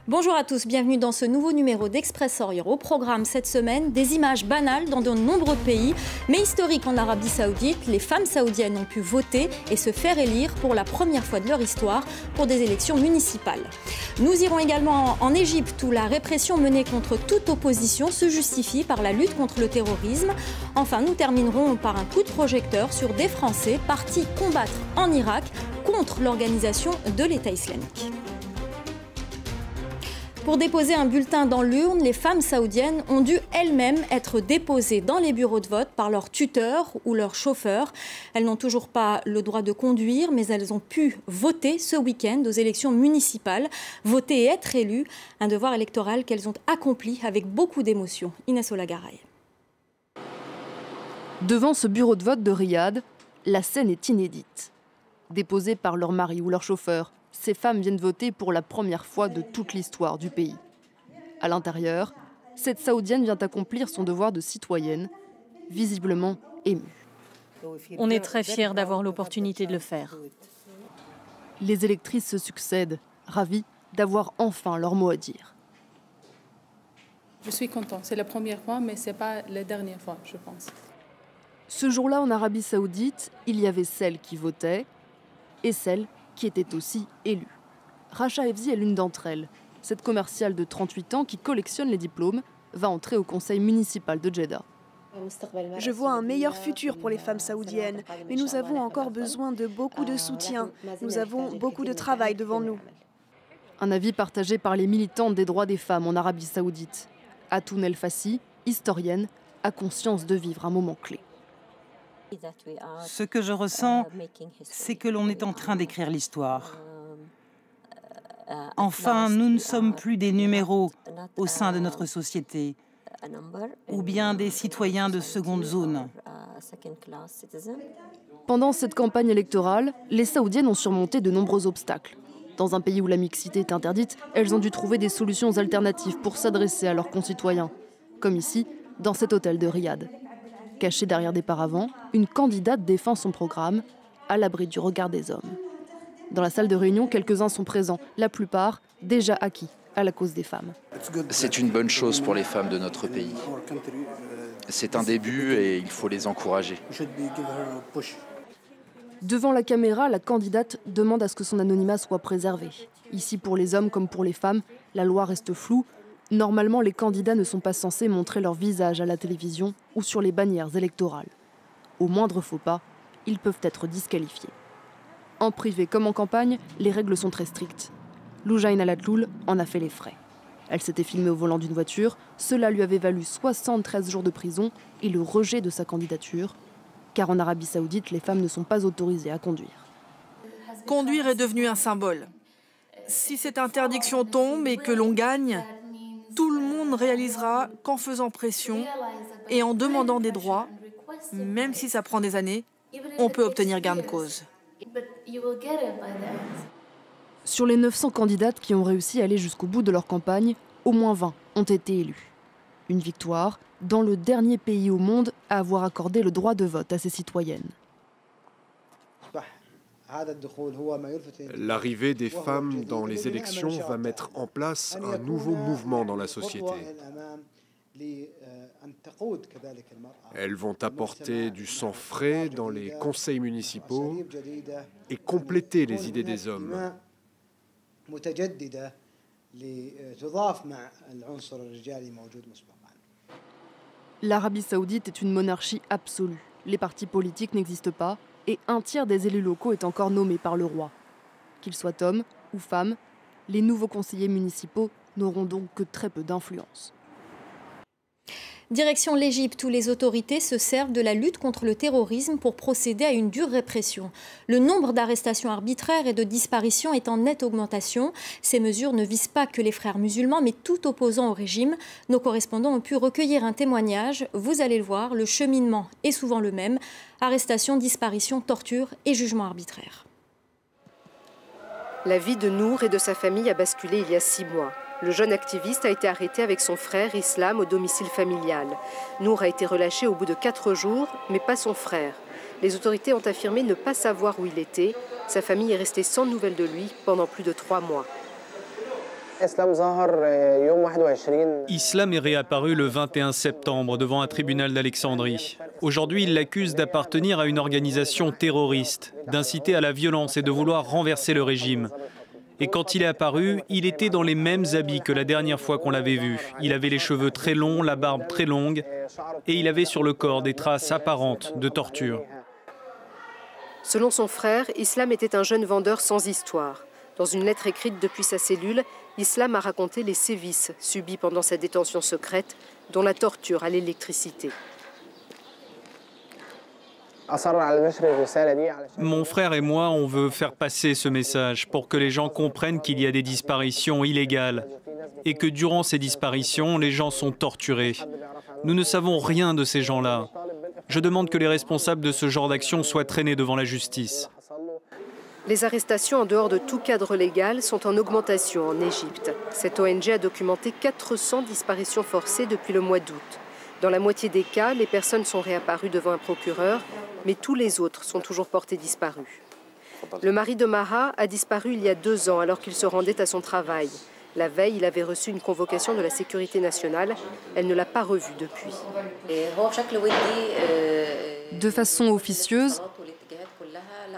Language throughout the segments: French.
Bonjour à tous, bienvenue dans ce nouveau numéro d'Express Orient. Au programme cette semaine, des images banales dans de nombreux pays, mais historiques en Arabie Saoudite. Les femmes saoudiennes ont pu voter et se faire élire pour la première fois de leur histoire pour des élections municipales. Nous irons également en Égypte où la répression menée contre toute opposition se justifie par la lutte contre le terrorisme. Enfin, nous terminerons par un coup de projecteur sur des Français partis combattre en Irak contre l'organisation de l'État islamique. Pour déposer un bulletin dans l'urne, les femmes saoudiennes ont dû elles-mêmes être déposées dans les bureaux de vote par leur tuteur ou leur chauffeur. Elles n'ont toujours pas le droit de conduire, mais elles ont pu voter ce week-end aux élections municipales. Voter et être élues, un devoir électoral qu'elles ont accompli avec beaucoup d'émotion. Inès Olagaray. Devant ce bureau de vote de Riyad, la scène est inédite. Déposées par leur mari ou leur chauffeur, ces femmes viennent voter pour la première fois de toute l'histoire du pays. À l'intérieur, cette Saoudienne vient accomplir son devoir de citoyenne, visiblement émue. On est très fiers d'avoir l'opportunité de le faire. Les électrices se succèdent, ravies d'avoir enfin leur mot à dire. Je suis contente, c'est la première fois, mais ce n'est pas la dernière fois, je pense. Ce jour-là, en Arabie Saoudite, il y avait celles qui votaient et celles qui était aussi élue. Racha Efzi est l'une d'entre elles. Cette commerciale de 38 ans qui collectionne les diplômes va entrer au conseil municipal de Jeddah. Je vois un meilleur futur pour les femmes saoudiennes, mais nous avons encore besoin de beaucoup de soutien. Nous avons beaucoup de travail devant nous. Un avis partagé par les militantes des droits des femmes en Arabie Saoudite. Atoun El Fassi, historienne, a conscience de vivre un moment clé. Ce que je ressens, c'est que l'on est en train d'écrire l'histoire. Enfin, nous ne sommes plus des numéros au sein de notre société, ou bien des citoyens de seconde zone. Pendant cette campagne électorale, les Saoudiennes ont surmonté de nombreux obstacles. Dans un pays où la mixité est interdite, elles ont dû trouver des solutions alternatives pour s'adresser à leurs concitoyens, comme ici, dans cet hôtel de Riyad. Cachée derrière des paravents, une candidate défend son programme, à l'abri du regard des hommes. Dans la salle de réunion, quelques-uns sont présents, la plupart déjà acquis à la cause des femmes. C'est une bonne chose pour les femmes de notre pays. C'est un début et il faut les encourager. Devant la caméra, la candidate demande à ce que son anonymat soit préservé. Ici, pour les hommes comme pour les femmes, la loi reste floue. Normalement, les candidats ne sont pas censés montrer leur visage à la télévision ou sur les bannières électorales. Au moindre faux pas, ils peuvent être disqualifiés. En privé comme en campagne, les règles sont très strictes. Loujaine Alatloul en a fait les frais. Elle s'était filmée au volant d'une voiture. Cela lui avait valu 73 jours de prison et le rejet de sa candidature. Car en Arabie Saoudite, les femmes ne sont pas autorisées à conduire. Conduire est devenu un symbole. Si cette interdiction tombe et que l'on gagne, tout le monde réalisera qu'en faisant pression et en demandant des droits, même si ça prend des années, on peut obtenir gain de cause. Sur les 900 candidates qui ont réussi à aller jusqu'au bout de leur campagne, au moins 20 ont été élues. Une victoire dans le dernier pays au monde à avoir accordé le droit de vote à ses citoyennes. L'arrivée des femmes dans les élections va mettre en place un nouveau mouvement dans la société. Elles vont apporter du sang frais dans les conseils municipaux et compléter les idées des hommes. L'Arabie Saoudite est une monarchie absolue. Les partis politiques n'existent pas et un tiers des élus locaux est encore nommé par le roi. Qu'ils soient hommes ou femmes, les nouveaux conseillers municipaux n'auront donc que très peu d'influence. Direction l'Égypte où les autorités se servent de la lutte contre le terrorisme pour procéder à une dure répression. Le nombre d'arrestations arbitraires et de disparitions est en nette augmentation. Ces mesures ne visent pas que les frères musulmans, mais tout opposant au régime. Nos correspondants ont pu recueillir un témoignage. Vous allez le voir, le cheminement est souvent le même. Arrestations, disparitions, tortures et jugements arbitraires. La vie de Nour et de sa famille a basculé il y a 6 mois. Le jeune activiste a été arrêté avec son frère Islam au domicile familial. Nour a été relâché au bout de 4 jours, mais pas son frère. Les autorités ont affirmé ne pas savoir où il était. Sa famille est restée sans nouvelles de lui pendant plus de 3 mois. Islam est réapparu le 21 septembre devant un tribunal d'Alexandrie. Aujourd'hui, il l'accuse d'appartenir à une organisation terroriste, d'inciter à la violence et de vouloir renverser le régime. Et quand il est apparu, il était dans les mêmes habits que la dernière fois qu'on l'avait vu. Il avait les cheveux très longs, la barbe très longue, et il avait sur le corps des traces apparentes de torture. Selon son frère, Islam était un jeune vendeur sans histoire. Dans une lettre écrite depuis sa cellule, Islam a raconté les sévices subis pendant sa détention secrète, dont la torture à l'électricité. Mon frère et moi, on veut faire passer ce message pour que les gens comprennent qu'il y a des disparitions illégales et que durant ces disparitions, les gens sont torturés. Nous ne savons rien de ces gens-là. Je demande que les responsables de ce genre d'action soient traînés devant la justice. Les arrestations en dehors de tout cadre légal sont en augmentation en Égypte. Cette ONG a documenté 400 disparitions forcées depuis le mois d'août. Dans la moitié des cas, les personnes sont réapparues devant un procureur, mais tous les autres sont toujours portés disparus. Le mari de Maha a disparu il y a 2 ans alors qu'il se rendait à son travail. La veille, il avait reçu une convocation de la sécurité nationale. Elle ne l'a pas revu depuis. De façon officieuse,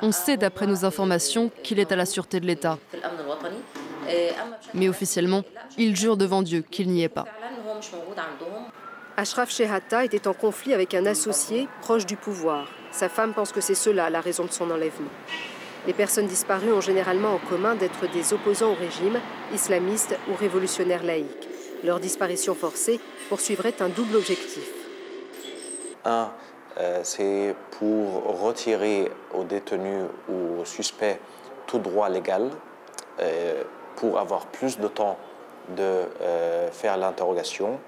on sait d'après nos informations qu'il est à la sûreté de l'État. Mais officiellement, il jure devant Dieu qu'il n'y est pas. Ashraf Shehata était en conflit avec un associé proche du pouvoir. Sa femme pense que c'est cela la raison de son enlèvement. Les personnes disparues ont généralement en commun d'être des opposants au régime, islamistes ou révolutionnaires laïcs. Leur disparition forcée poursuivrait un double objectif. C'est pour retirer aux détenus ou aux suspects tout droit légal, pour avoir plus de temps de faire l'interrogation,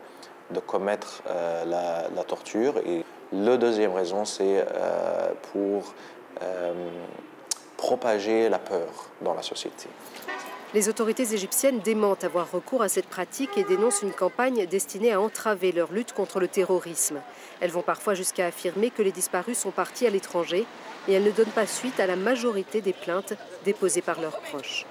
de commettre la torture. Et la deuxième raison, c'est pour propager la peur dans la société. Les autorités égyptiennes démentent avoir recours à cette pratique et dénoncent une campagne destinée à entraver leur lutte contre le terrorisme. Elles vont parfois jusqu'à affirmer que les disparus sont partis à l'étranger et elles ne donnent pas suite à la majorité des plaintes déposées par leurs proches.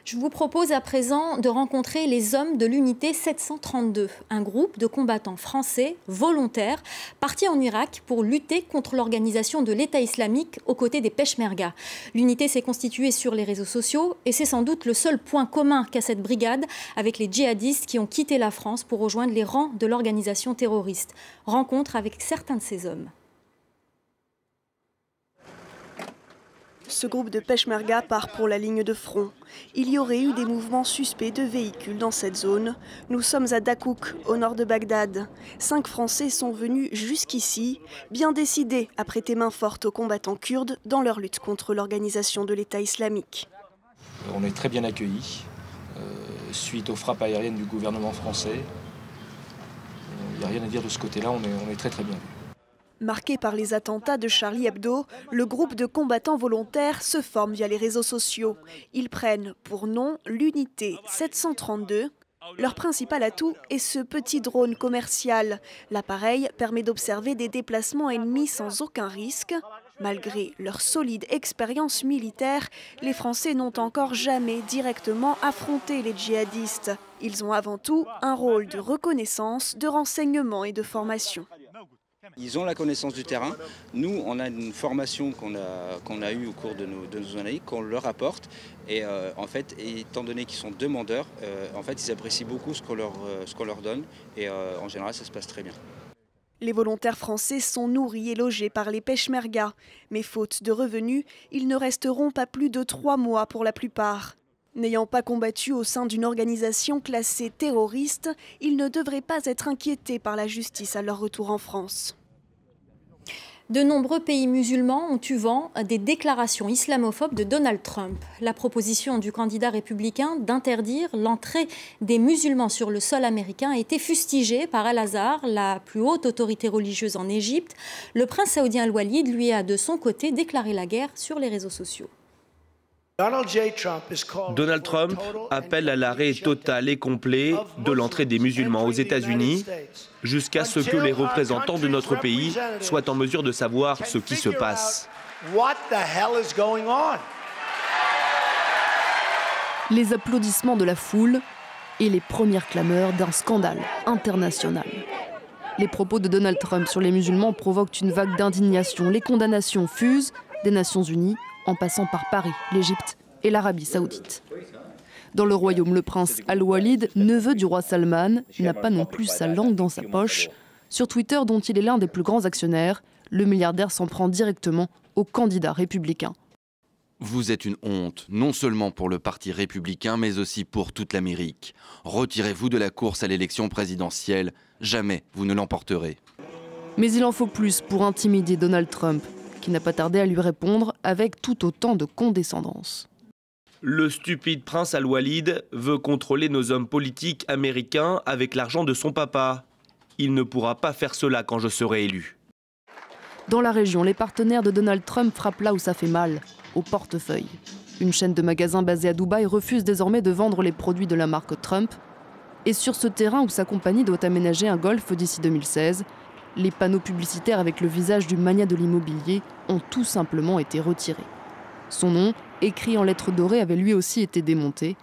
Je vous propose à présent de rencontrer les hommes de l'unité 732, un groupe de combattants français volontaires partis en Irak pour lutter contre l'organisation de l'État islamique aux côtés des Peshmerga. L'unité s'est constituée sur les réseaux sociaux et c'est sans doute le seul point commun qu'a cette brigade avec les djihadistes qui ont quitté la France pour rejoindre les rangs de l'organisation terroriste. Rencontre avec certains de ces hommes. Ce groupe de Peshmerga part pour la ligne de front. Il y aurait eu des mouvements suspects de véhicules dans cette zone. Nous sommes à Dakouk, au nord de Bagdad. 5 Français sont venus jusqu'ici, bien décidés à prêter main forte aux combattants kurdes dans leur lutte contre l'organisation de l'État islamique. On est très bien accueillis, suite aux frappes aériennes du gouvernement français. Il n'y a rien à dire de ce côté-là, on est très très bien vus. Marqué par les attentats de Charlie Hebdo, le groupe de combattants volontaires se forme via les réseaux sociaux. Ils prennent pour nom l'unité 732. Leur principal atout est ce petit drone commercial. L'appareil permet d'observer des déplacements ennemis sans aucun risque. Malgré leur solide expérience militaire, les Français n'ont encore jamais directement affronté les djihadistes. Ils ont avant tout un rôle de reconnaissance, de renseignement et de formation. Ils ont la connaissance du terrain. Nous, on a une formation qu'on a eue au cours de nos années, qu'on leur apporte. Et en fait, étant donné qu'ils sont demandeurs, en fait, ils apprécient beaucoup ce qu'on leur donne. Et en général, ça se passe très bien. Les volontaires français sont nourris et logés par les Peshmerga. Mais faute de revenus, ils ne resteront pas plus de 3 mois pour la plupart. N'ayant pas combattu au sein d'une organisation classée terroriste, ils ne devraient pas être inquiétés par la justice à leur retour en France. De nombreux pays musulmans ont eu vent des déclarations islamophobes de Donald Trump. La proposition du candidat républicain d'interdire l'entrée des musulmans sur le sol américain a été fustigée par Al-Azhar, la plus haute autorité religieuse en Égypte. Le prince saoudien Al-Walid lui a de son côté déclaré la guerre sur les réseaux sociaux. Donald Trump appelle à l'arrêt total et complet de l'entrée des musulmans aux États-Unis jusqu'à ce que les représentants de notre pays soient en mesure de savoir ce qui se passe. Les applaudissements de la foule et les premières clameurs d'un scandale international. Les propos de Donald Trump sur les musulmans provoquent une vague d'indignation. Les condamnations fusent des Nations Unies en passant par Paris, l'Égypte et l'Arabie Saoudite. Dans le royaume, le prince Al-Walid, neveu du roi Salman, n'a pas non plus sa langue dans sa poche. Sur Twitter, dont il est l'un des plus grands actionnaires, le milliardaire s'en prend directement aux candidats républicains. Vous êtes une honte, non seulement pour le parti républicain, mais aussi pour toute l'Amérique. Retirez-vous de la course à l'élection présidentielle, jamais vous ne l'emporterez. Mais il en faut plus pour intimider Donald Trump, qui n'a pas tardé à lui répondre avec tout autant de condescendance. Le stupide prince Al-Walid veut contrôler nos hommes politiques américains avec l'argent de son papa. Il ne pourra pas faire cela quand je serai élu. Dans la région, les partenaires de Donald Trump frappent là où ça fait mal, au portefeuille. Une chaîne de magasins basée à Dubaï refuse désormais de vendre les produits de la marque Trump. Et sur ce terrain où sa compagnie doit aménager un golf d'ici 2016, les panneaux publicitaires avec le visage du magnat de l'immobilier ont tout simplement été retirés. Son nom, écrit en lettres dorées, avait lui aussi été démonté,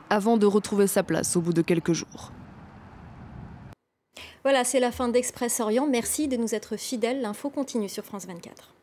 avant de retrouver sa place au bout de quelques jours. Voilà, c'est la fin d'Express Orient. Merci de nous être fidèles. L'info continue sur France 24.